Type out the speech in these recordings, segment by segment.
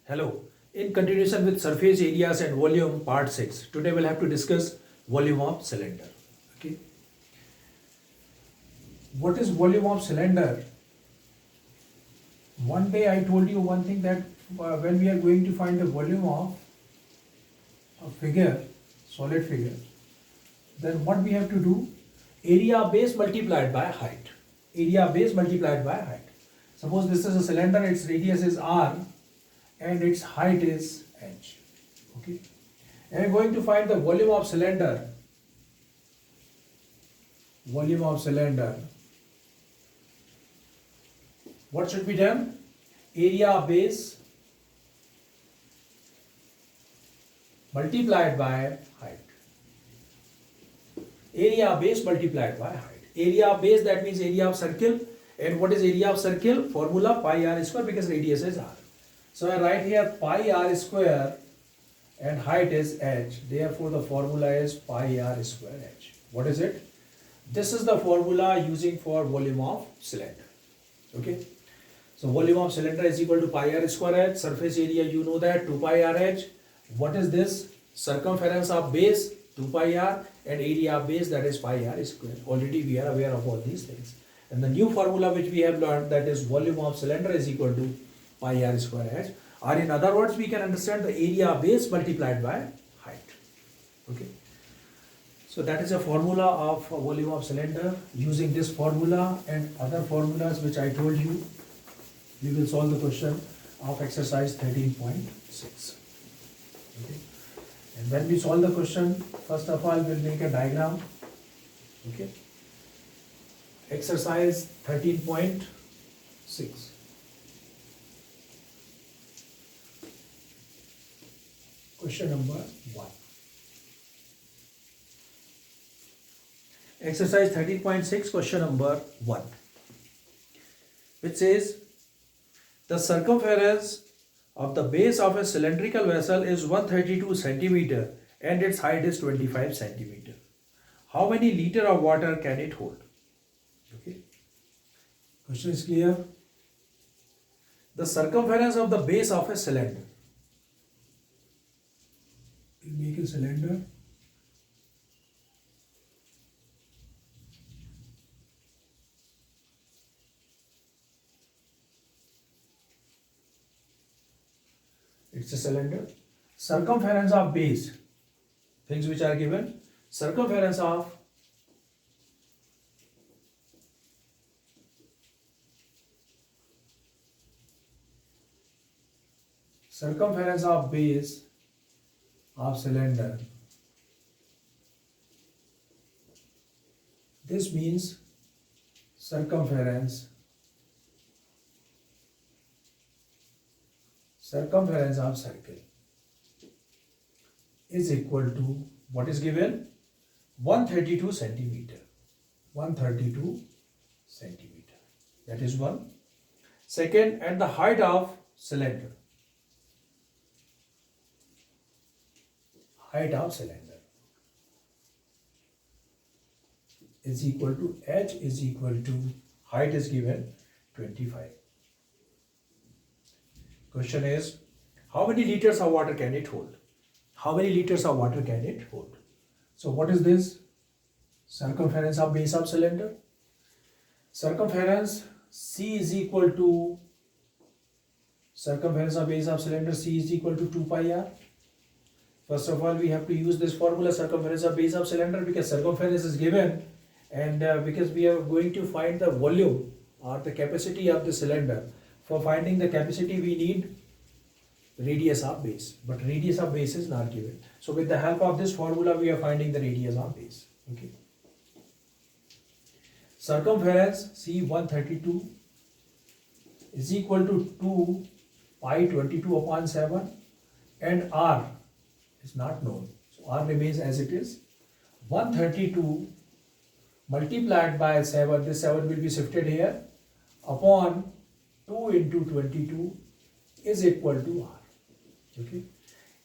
Hello. In continuation with surface areas and volume part 6, today we'll have to discuss volume of cylinder. Okay. What is volume of cylinder? One day I told you one thing that when we are going to find the volume of a figure, solid figure, then what we have to do? Area base multiplied by height. Area base multiplied by height. Suppose this is a cylinder, its radius is r and its height is h. Okay. And I'm going to find the volume of cylinder. Volume of cylinder. What should be done? Area base multiplied by height. Area base multiplied by height. Area base, that means area of circle. And what is area of circle? Formula pi r square, because radius is r. So I write here pi r square and height is h. Therefore the formula is pi r square h. What is it? This is the formula using for volume of cylinder. Okay. So volume of cylinder is equal to pi r square h. Surface area, you know that, 2 pi r h. What is this? Circumference of base, 2 pi r, and area of base, that is pi r square. Already we are aware of all these things. And the new formula which we have learned, that is volume of cylinder is equal to pi r square h. Or in other words, we can understand the area base multiplied by height. Okay. So that is a formula of volume of cylinder. Using this formula and other formulas which I told you, we will solve the question of exercise 13.6. Okay. And when we solve the question, first of all, we'll make a diagram. Okay. Exercise 13.6. Question number 1. Exercise 13.6, question number 1. Which says, the circumference of the base of a cylindrical vessel is 132 centimeter and its height is 25 centimeter. How many liter of water can it hold? Okay. Question is clear. The circumference of the base of a cylinder. We make a cylinder. It's a cylinder. Circumference of base. Things which are given. Circumference of base of cylinder. This means circumference of circle is equal to, what is given? 132 centimeter. 132 centimeter. That is one. Second, and the height of cylinder. Height of cylinder is equal to h is equal to, height is given 25. Question is, how many liters of water can it hold? How many liters of water can it hold? So what is this? Circumference of base of cylinder. Circumference C is equal to, circumference of base of cylinder C is equal to 2 pi r. First of all, we have to use this formula, circumference of base of cylinder, because circumference is given, and because we are going to find the volume or the capacity of the cylinder. For finding the capacity, we need radius of base, but radius of base is not given. So with the help of this formula, we are finding the radius of base. Okay. Circumference C 132 is equal to 2 pi 22 upon 7, and r is not known. So r remains as it is. 132 multiplied by 7, this 7 will be shifted here, upon 2 into 22 is equal to r. Okay.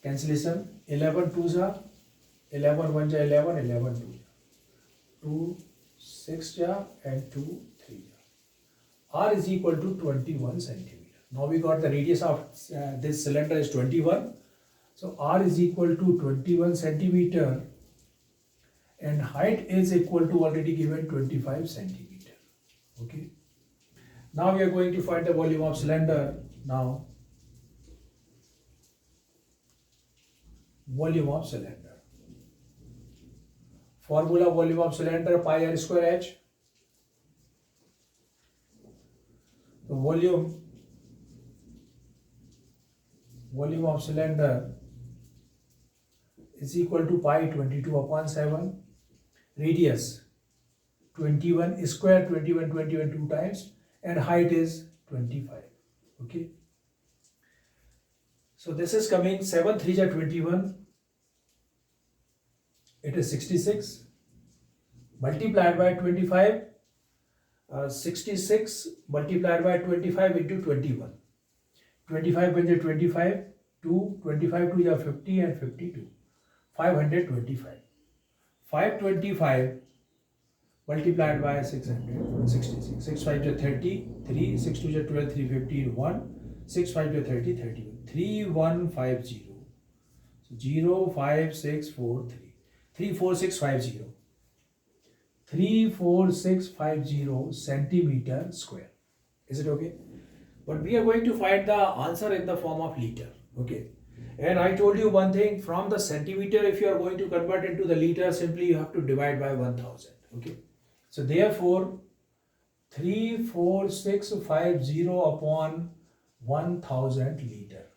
Cancellation, 11 2s are 11 1s are 11, 11 2s are 2 6 ja and 2 3 ja. R is equal to 21 centimeter. Now we got the radius of this cylinder is 21. So R is equal to 21 centimeter and height is equal to already given 25 centimeter. Okay. Now we are going to find the volume of cylinder. Now volume of cylinder. Formula volume of cylinder pi r square h. The volume of cylinder is equal to pi 22 upon 7. Radius 21 square, 21 2 times, and height is 25. Okay. So this is coming 7 3 are 21. It is 66 multiplied by 25. 66 multiplied by 25 into 21. 25 by 25, 2, 25 to 50 and 52. 525. 525 multiplied by 666. 6 5 to 30, 3, 6 2 to 12, 350, 1, 6 5 to 30, 31. 3150. So 05643. 34650. 34650 centimeter square. Is it okay? But we are going to find the answer in the form of liter. Okay. And I told you one thing, from the centimeter, if you are going to convert into the liter, simply you have to divide by 1000. Okay. So therefore, 34650 upon 1000 liter.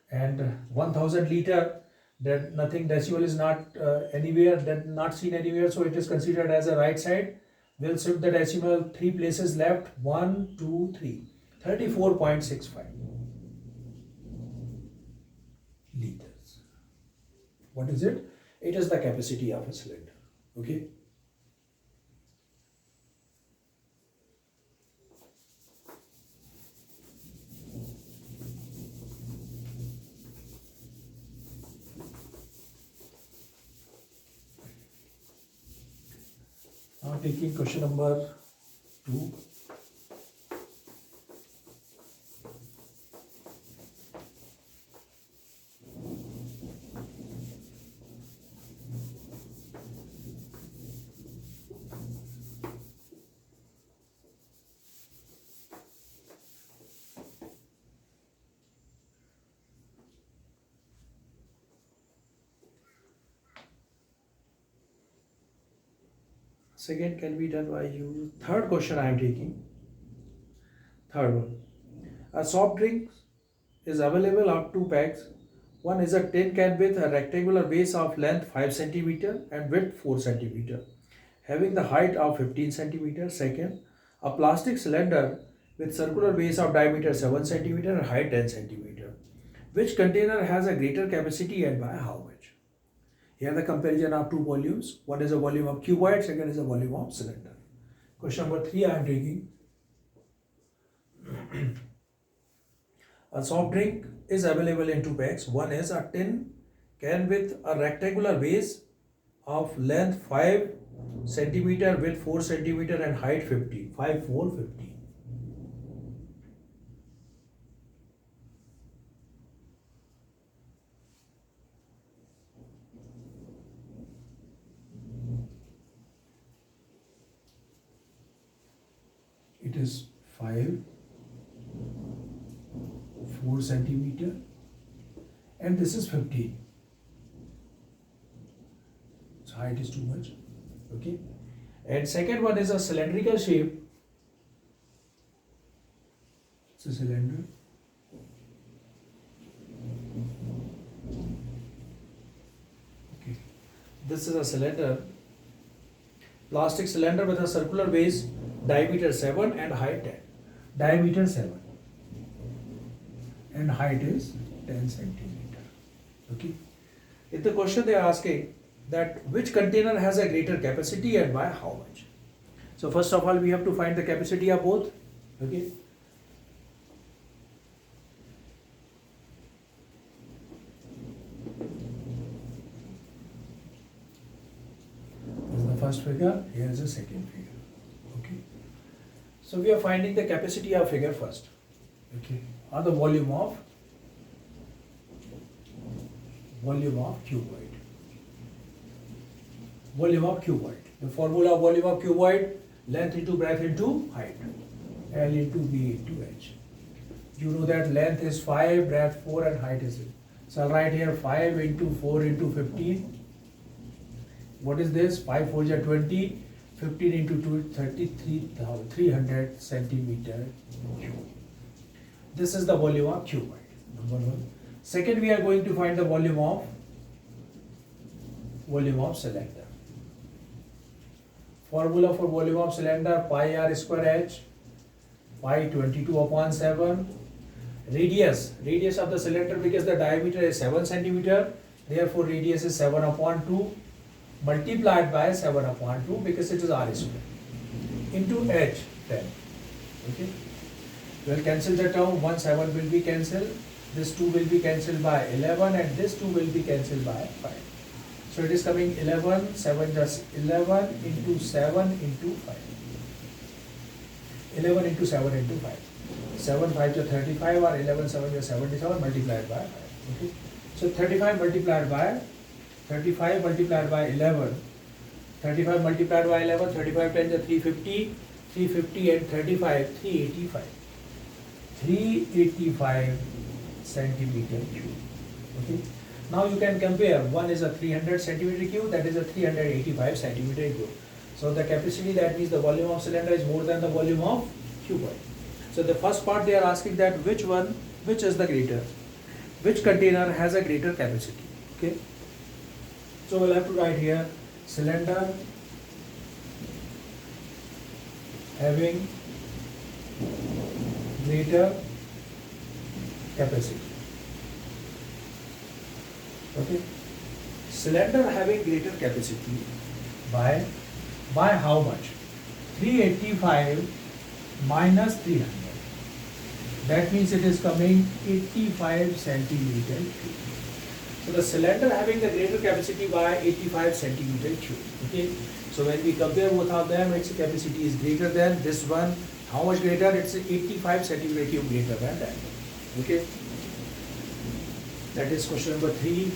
And 1000 liter, that nothing, decimal is not anywhere, that not seen anywhere, so it is considered as a right side. We'll shift the decimal 3 places left, 1 2 3, 34.65 liters. What is it? It is the capacity of a cylinder. Okay. Now taking question number 2. Second can be done by you. Third question I am taking. Third one. A soft drink is available of 2 packs. One is a tin can with a rectangular base of length 5 cm and width 4 cm, having the height of 15 cm. Second, a plastic cylinder with circular base of diameter 7 cm and height 10 cm. Which container has a greater capacity and by how much? Here the comparison of 2 volumes. One is a volume of cuboid, second is a volume of cylinder. Question number 3 I am taking. A soft drink is available in 2 packs. One is a tin can with a rectangular base of length 5 cm, width 4 cm and height 50. 5 4 50. It is 5 4 centimeter and this is 15. So height is too much. Okay. And second one is a cylindrical shape. It's a cylinder. Okay. This is a cylinder. Plastic cylinder with a circular base, diameter 7 and height 10. Diameter 7 and height is 10 centimeter. Okay. In the question they are asking that which container has a greater capacity and by how much. So first of all we have to find the capacity of both. Okay. This is the first figure, here is the second figure. Okay. So we are finding the capacity of figure first. okay, or the volume of cuboid. Volume of cuboid. The formula of volume of cuboid: length into breadth into height. L into B into H. You know that length is 5, breadth 4, and height is 8. So I'll write here 5 into 4 into 15. What is this? 5 4 is 20. 15 into 2 300 centimeter cube. This is the volume of cuboid. Number one. Second, we are going to find the volume of cylinder. Formula for volume of cylinder: pi r square h, pi 22/7. Radius of the cylinder, because the diameter is 7 centimeter, therefore radius is 7/2 multiplied by 7/2 because it is r square into h 10. Okay, we'll cancel the term. 1 7 will be cancelled. This 2 will be cancelled by 11, and this 2 will be cancelled by 5. So it is coming 11, 7 just 11 into 7 into 5. 11 into 7 into 5. 7 5 to 35, or 11 7 to 77 multiplied by 5. Okay. So 35 multiplied by 11. 35 multiplied by 11, 35 10 to 350. 350 and 35, 385. 385 centimeter cube. Okay. Now you can compare. One is a 300 centimeter cube, that is a 385 centimeter cube. So the capacity, that means the volume of cylinder, is more than the volume of cuboid. So the first part they are asking that which is the greater, which container has a greater capacity. Okay. So we'll have to write here cylinder having greater capacity. Okay. Cylinder having greater capacity by how much? 385 minus 300. That means it is coming 85 centimeter cube. So the cylinder having the greater capacity by 85 centimeter cube. Okay. So when we compare both of them, its capacity is greater than this one. How much greater? It's 85 centimeter cube greater than that. Okay. That is question number 3.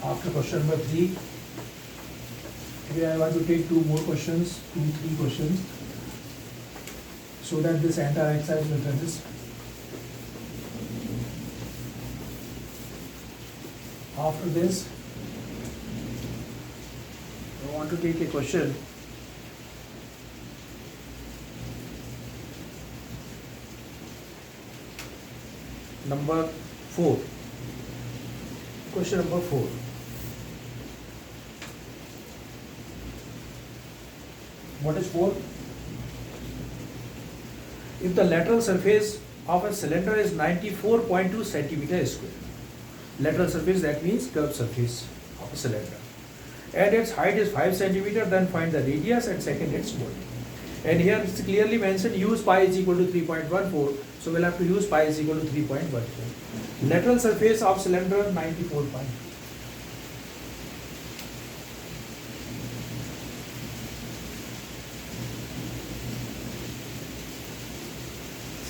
After question number 3, today I want to take 3 questions, so that this entire exercise will finish. After this, I want to take a question number 4. Question number 4. What is 4? If the lateral surface of a cylinder is 94.2 centimeter square, lateral surface, that means curved surface of a cylinder, and its height is 5 centimeter, then find the radius and second its volume. And here it's clearly mentioned use pi is equal to 3.14, so we'll have to use pi is equal to 3.14. Lateral surface of cylinder 94.2.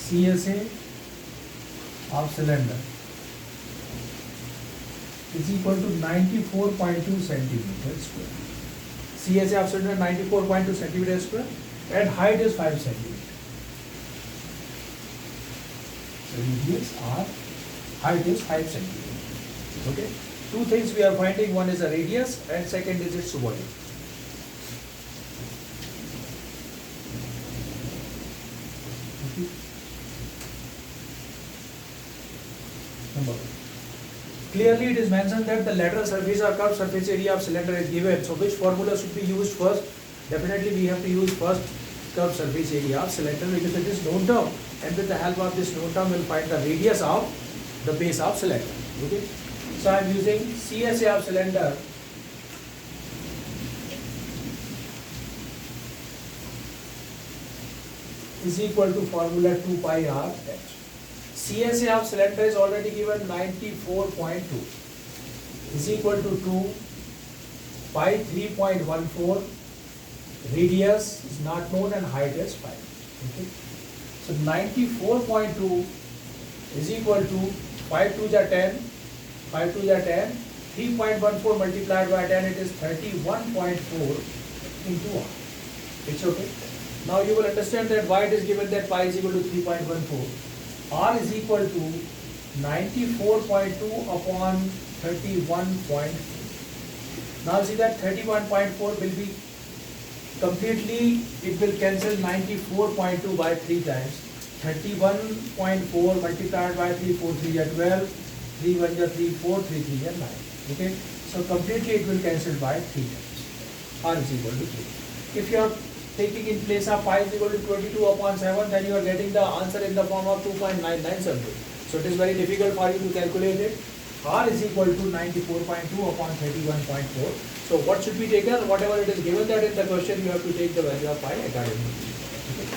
CSA of cylinder is equal to 94.2 centimeter square. CSA of cylinder 94.2 centimeter square, and height is 5 centimeter. So radius r, height is 5 centimeter. Okay. 2 things we are finding. One is the radius, and second is its volume. Okay. Number 1. Clearly it is mentioned that the lateral surface or curved surface area of cylinder is given. So which formula should be used first? Definitely we have to use first curved surface area of cylinder, because it is known term, and with the help of this known term we will find the radius of the base of cylinder. Okay. So I am using CSA of cylinder is equal to formula 2 pi r h. CSA of cylinder is already given 94.2 is equal to 2 pi 3.14, radius is not known and height is 5. Okay. So 94.2 is equal to 5 2 are 10, 5 2 are 10, 3.14 multiplied by 10, it is 31.4 into R. It's okay. Now you will understand that why it is given that pi is equal to 3.14. R is equal to 94.2 upon 31.4. Now see that 31.4 will be completely, it will cancel 94.2 by 3 times. 31.4 multiplied by 3, 4 3 are 12, 3 1 are 3, 4 3 3 are 9. Okay, so completely it will cancel by 3 times. R is equal to 3. If you are taking in place of pi is equal to 22 upon 7, then you are getting the answer in the form of 2.99 something. So it is very difficult for you to calculate it. R is equal to 94.2 upon 31.4. So what should be taken? Whatever it is given that in the question, you have to take the value of pi accordingly. Okay.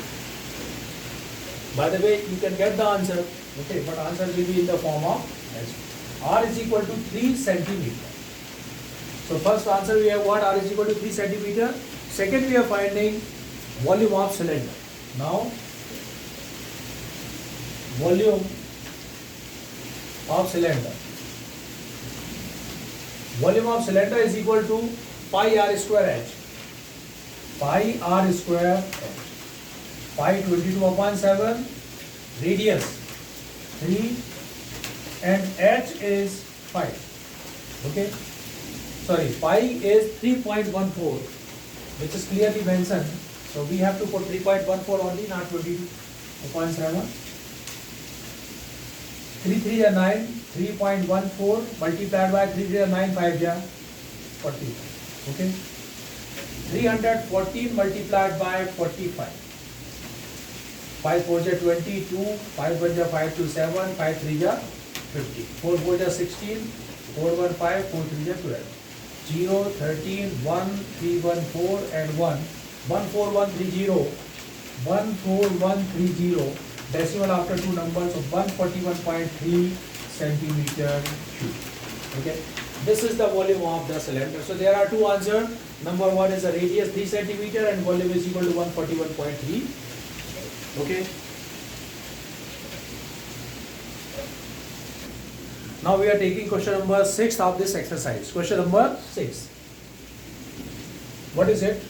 By the way, you can get the answer, okay, but answer will be in the form of S. R is equal to 3 centimeter. So first answer we have what? R is equal to 3 centimeter. Second we are finding volume of cylinder. Now volume of cylinder. Volume of cylinder is equal to pi r square h. Pi r square h. Pi 22 upon 7. Radius 3 and h is 5. Okay. Sorry, pi is 3.14, which is clearly mentioned. So we have to put 3.14 only, not 22 upon 7. 3 3 are 9, 3.14 multiplied by 3 3 are 9, 5 are 40. Okay. 314 multiplied by 45. 5 4 are 22, 5 1 are 5 2 7, 5 3 are 50. 4 4 are 16, 4 1 5, 4 3 are 12. 0, 13, 1, 3 1 4 and 1. 1 4 1 3 0. 1 4 1 3 0. Decimal after two numbers, so 141.3 centimeter cube. Okay, this is the volume of the cylinder. So there are two answers. Number one is the radius 3 centimeter and volume is equal to 141.3. Okay. Now we are taking question number 6 of this exercise. Question number 6. What is it?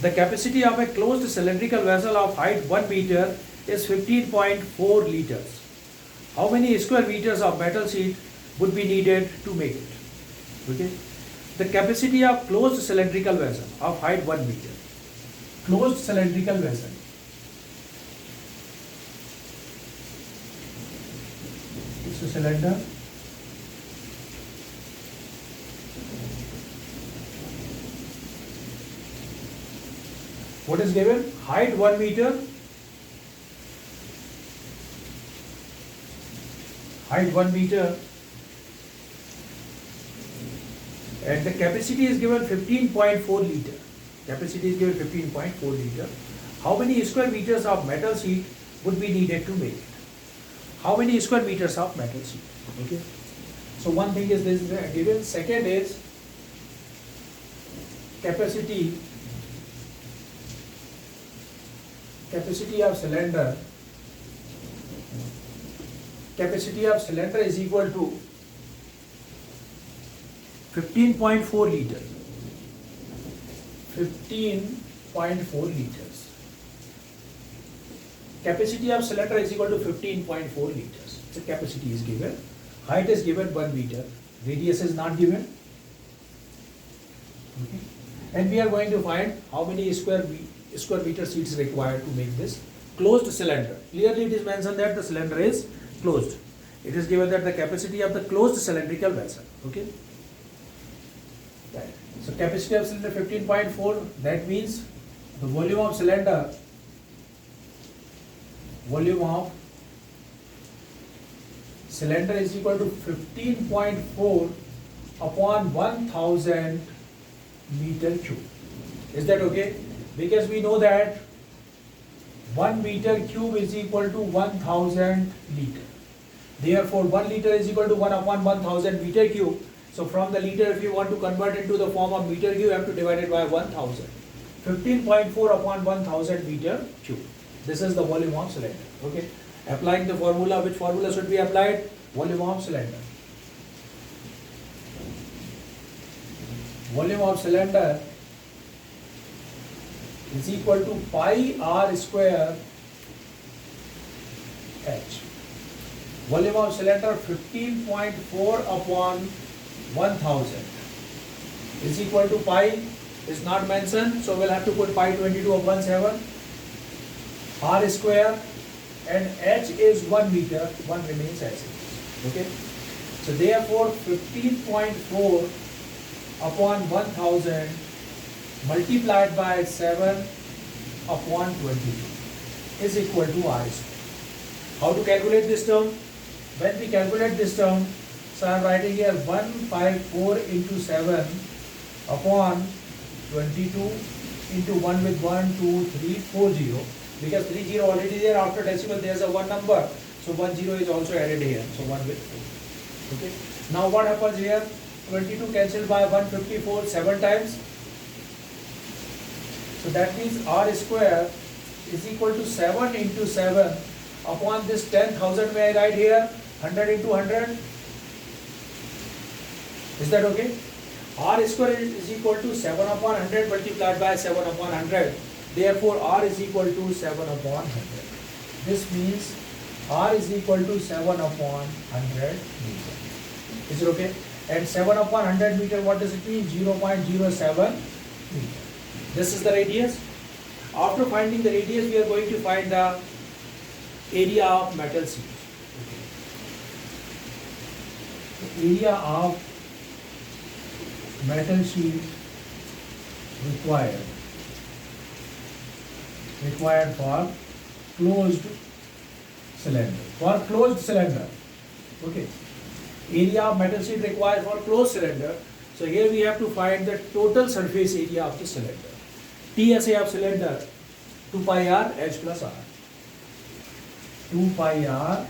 The capacity of a closed cylindrical vessel of height 1 meter is 15.4 liters. How many square meters of metal sheet would be needed to make it? Okay. The capacity of closed cylindrical vessel of height 1 meter. Closed cylindrical vessel. It's a cylinder. What is given? Height 1 meter. Height 1 meter. And the capacity is given 15.4 liter. Capacity is given 15.4 liter. How many square meters of metal sheet would be needed to make it? How many square meters of metal sheet? Okay. So one thing is this given. Second is capacity of cylinder. Capacity of cylinder is equal to 15.4 liters. 15.4 liters. Capacity of cylinder is equal to 15.4 liters. The capacity is given. Height is given 1 meter. Radius is not given. Okay. And we are going to find how many square meter sheet is required to make this closed cylinder. Clearly it is mentioned that the cylinder is closed. It is given that the capacity of the closed cylindrical vessel. Okay. Right. So capacity of cylinder 15.4. That means the volume of cylinder. Volume of cylinder is equal to 15.4 upon 1000 meter cube. Is that okay? Because we know that 1 meter cube is equal to 1000 liter. Therefore, 1 liter is equal to 1 upon 1000 meter cube. So from the liter, if you want to convert into the form of meter cube, you have to divide it by 1000. 15.4 upon 1000 meter cube. This is the volume of cylinder. Okay. Applying the formula, which formula should be applied? Volume of cylinder. Volume of cylinder is equal to pi r square h. Volume of cylinder 15.4 upon 1000 is equal to pi is not mentioned, so we'll have to put pi 22 upon 7 r square, and h is 1 meter, 1 remains as it is. Okay, so therefore 15.4 upon 1000 multiplied by 7 upon 22 is equal to r square. How to calculate this term? When we calculate this term, so I am writing here 154 into 7 upon 22 into 1 with 1, 2, 3, 4 0. Because 3 0 already there, after decimal there is a 1 number. So 1 0 is also added here. So 1 with 4. Okay. Now what happens here? 22 cancelled by 154 7 times. So that means r square is equal to 7 into 7 upon this 10,000. May I write here 100 into 100? Is that okay? R square is equal to 7 upon 100 multiplied by 7 upon 100. Therefore, R is equal to 7 upon 100. This means R is equal to 7 upon 100 meter. Is it okay? And 7 upon 100 meter, what does it mean? 0.07 meter. This is the radius. After finding the radius, we are going to find the area of metal sheet. The area of metal sheet required for closed cylinder. For closed cylinder, okay. Area of metal sheet required for closed cylinder. So here we have to find the total surface area of the cylinder. TSA of cylinder 2 pi r h plus r. 2 pi r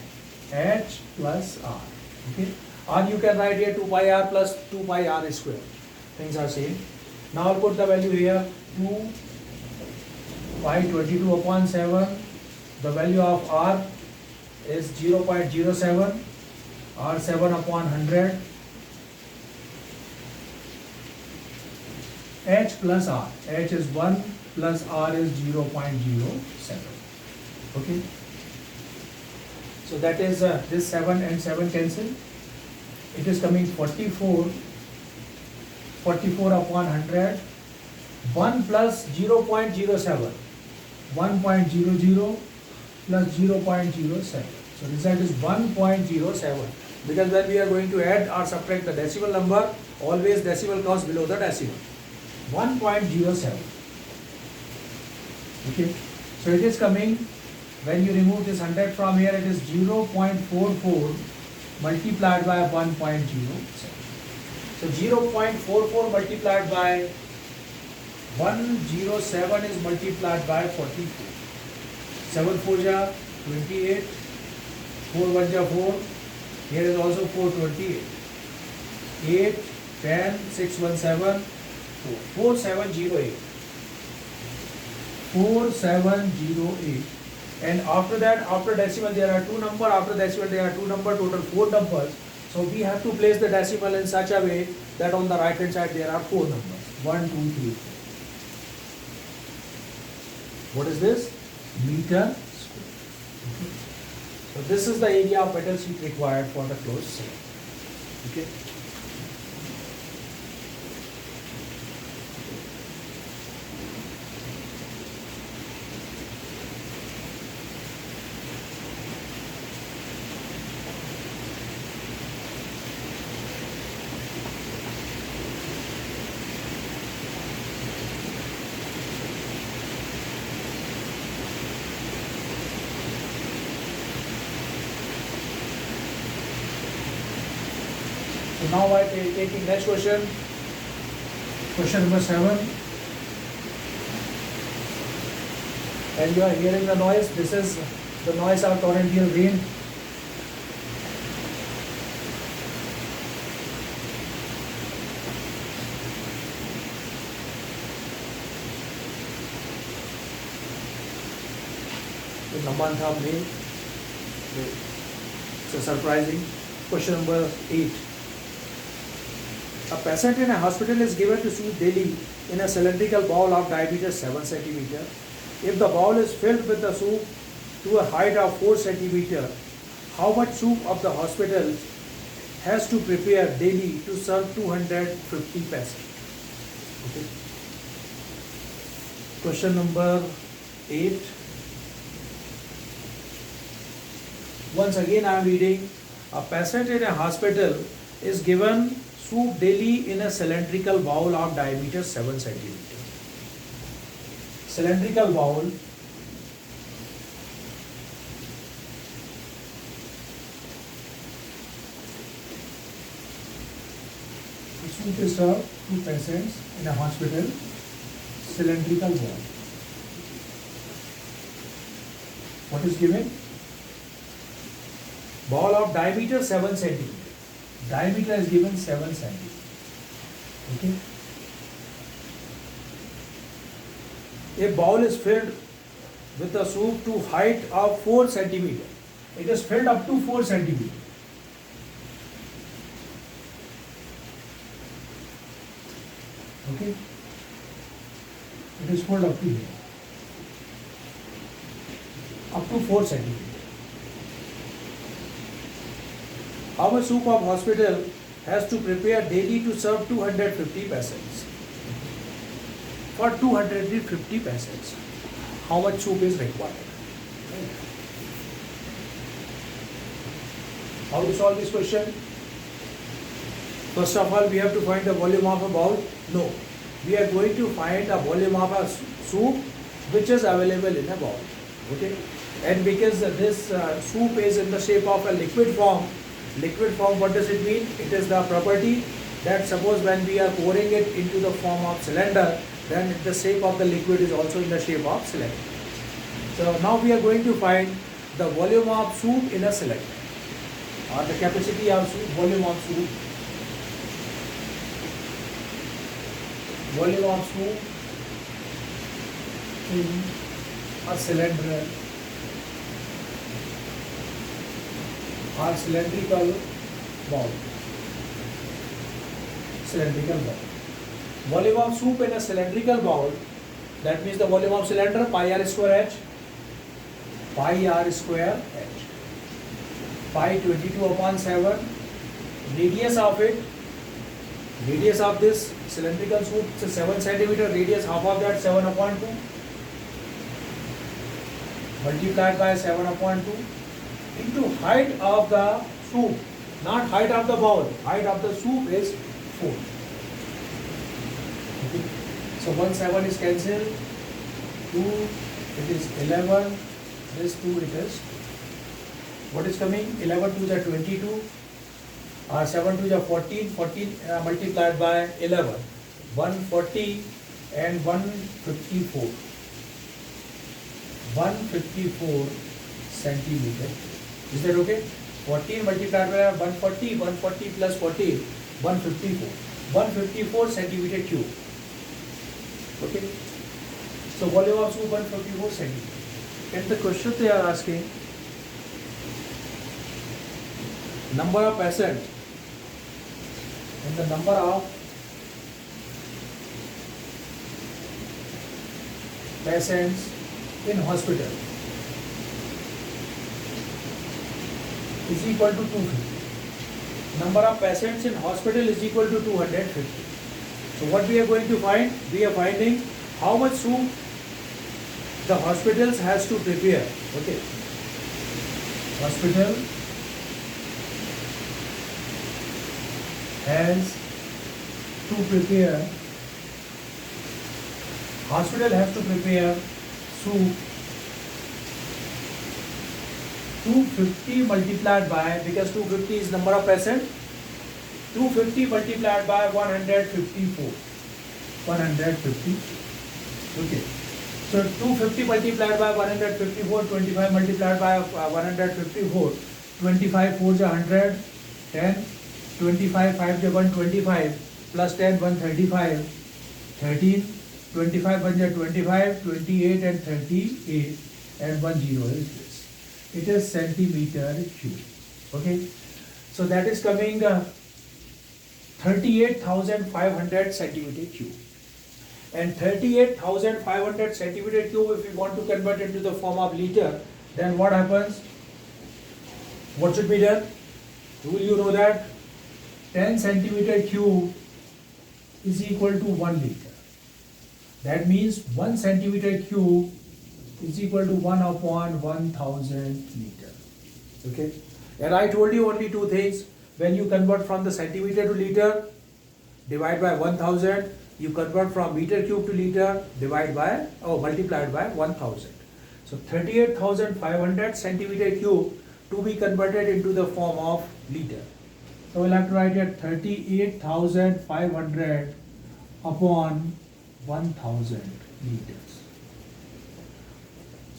h plus r. Okay. Or you can write here 2 pi r plus 2 pi r square. Things are same. Now I'll put the value here 2 pi 22 upon 7. The value of r is 0.07. R 7 upon 100. H plus r. H is 1 plus r is 0.07. Okay. So that is this 7 and 7 cancel. It is coming 44. 44 upon 100. 1 plus 0.07. 1.00 plus 0.07. So result is 1.07. Because when we are going to add or subtract the decimal number, always decimal comes below the decimal. 1.07. Okay. So it is coming, when you remove this 100 from here, it is 0.44 multiplied by 1.07. So 0.44 multiplied by 107 is multiplied by 44. 7 4 ja 28. 4 1 ja 4. Here is also 428. 8, 10, 6 1 7, 4708. 4708. And after that, after decimal there are 2 numbers, after decimal there are 2 numbers, total 4 numbers. So we have to place the decimal in such a way that on the right hand side there are 4 numbers. 1, 2, 3, 4. What is this? Meter square. Okay. So this is the area of metal sheet required for the closed cylinder. Okay. So now I am taking next question. Question number 7. and you are hearing the noise. This is the noise of torrential rain. In the month of May, it's a surprising. Question number 8. A patient in a hospital is given to soup daily in a cylindrical bowl of diameter 7 cm. If the bowl is filled with the soup to a height of 4 cm, how much soup of the hospital has to prepare daily to serve 250 patients? Okay. Question number 8. Once again I am reading. A patient in a hospital is given soup daily in a cylindrical bowl of diameter 7 cm. Cylindrical bowl. The soup is served to patients in a hospital. Cylindrical bowl. What is given? Ball of diameter 7 cm. Diameter is given 7 cm. Okay. A bowl is filled with the soup to height of 4 cm. It is filled up to 4 cm. Okay. It is filled up to here. Up to 4 cm. Our soup of hospital has to prepare daily to serve 250 patients. For 250 patients, how much soup is required? How to solve this question? First of all, we have to find the volume of a bowl. No, we are going to find a volume of a soup which is available in a bowl. Okay, and because this soup is in the shape of a liquid form, what does it mean? It is the property that suppose when we are pouring it into the form of cylinder, then the shape of the liquid is also in the shape of cylinder. So now we are going to find the volume of soup in a cylinder, or the capacity of soup, volume of soup. Volume of soup in a cylinder or cylindrical bowl. Cylindrical bowl. Volume of soup in a cylindrical bowl, that means the volume of cylinder pi r square h. Pi r square h. Pi 22 upon 7. Radius of it, radius of this cylindrical soup, it's a 7 cm radius, half of that 7 upon 2. Multiplied by 7 upon 2. Into height of the soup, not height of the bowl, height of the soup is 4. Okay. So 1 7 is cancelled, 2 it is 11, this 2 it is, what is coming? 11 2s are 22, 7 2s are 14, 14 multiplied by 11, 140 and 154, 154 centimeter. Is that okay? 14 multiplied by 140, 140 plus 14, 154. 154 centimeter cube. Okay? So volume of soup 154 centimeter. And the question they are asking, number of patients and the number of patients in hospital is equal to 250. Number of patients in hospital is equal to 250. So what we are going to find? We are finding how much soup the hospitals has to prepare. Okay. Hospital has to prepare. Hospital has to prepare soup 250 multiplied by, because 250 is number of patients, 250 multiplied by 154. 150. Okay. So 250 multiplied by 154, 25 multiplied by 154, 25 4 is 100, 10, 25 5 is 125, plus 10 135, 13, 25 1 is 25, 28 and 38, and 1 0 is this. It is centimeter cube. Okay. So that is coming 38,500 centimeter cube. And 38,500 centimeter cube, if we want to convert it into the form of liter, then what happens? What should be done? Will you know that? 10 centimeter cube is equal to 1 liter. That means 1 centimeter cube is equal to 1 upon 1000 liter. Okay? And I told you only two things. When you convert from the centimeter to liter, divide by 1000. You convert from meter cube to liter, multiplied by 1000. So 38,500 centimeter cube to be converted into the form of liter. So we'll have to write here 38,500 upon 1000 liters.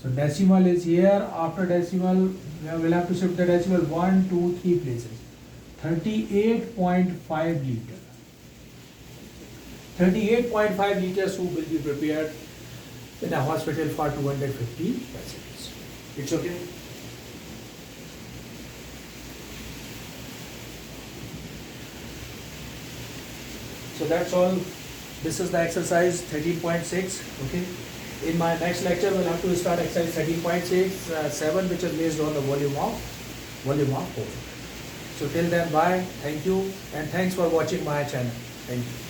So decimal is here. After decimal, we'll have to shift the decimal 1, 2, 3 places. 38.5 liters. 38.5 liters soup will be prepared in a hospital for 250 patients. It's okay? So that's all. This is the exercise 13.6. Okay. In my next lecture, we'll have to start exercise 13.6, 7, which is based on the volume of 4. So till then, bye. Thank you, and thanks for watching my channel. Thank you.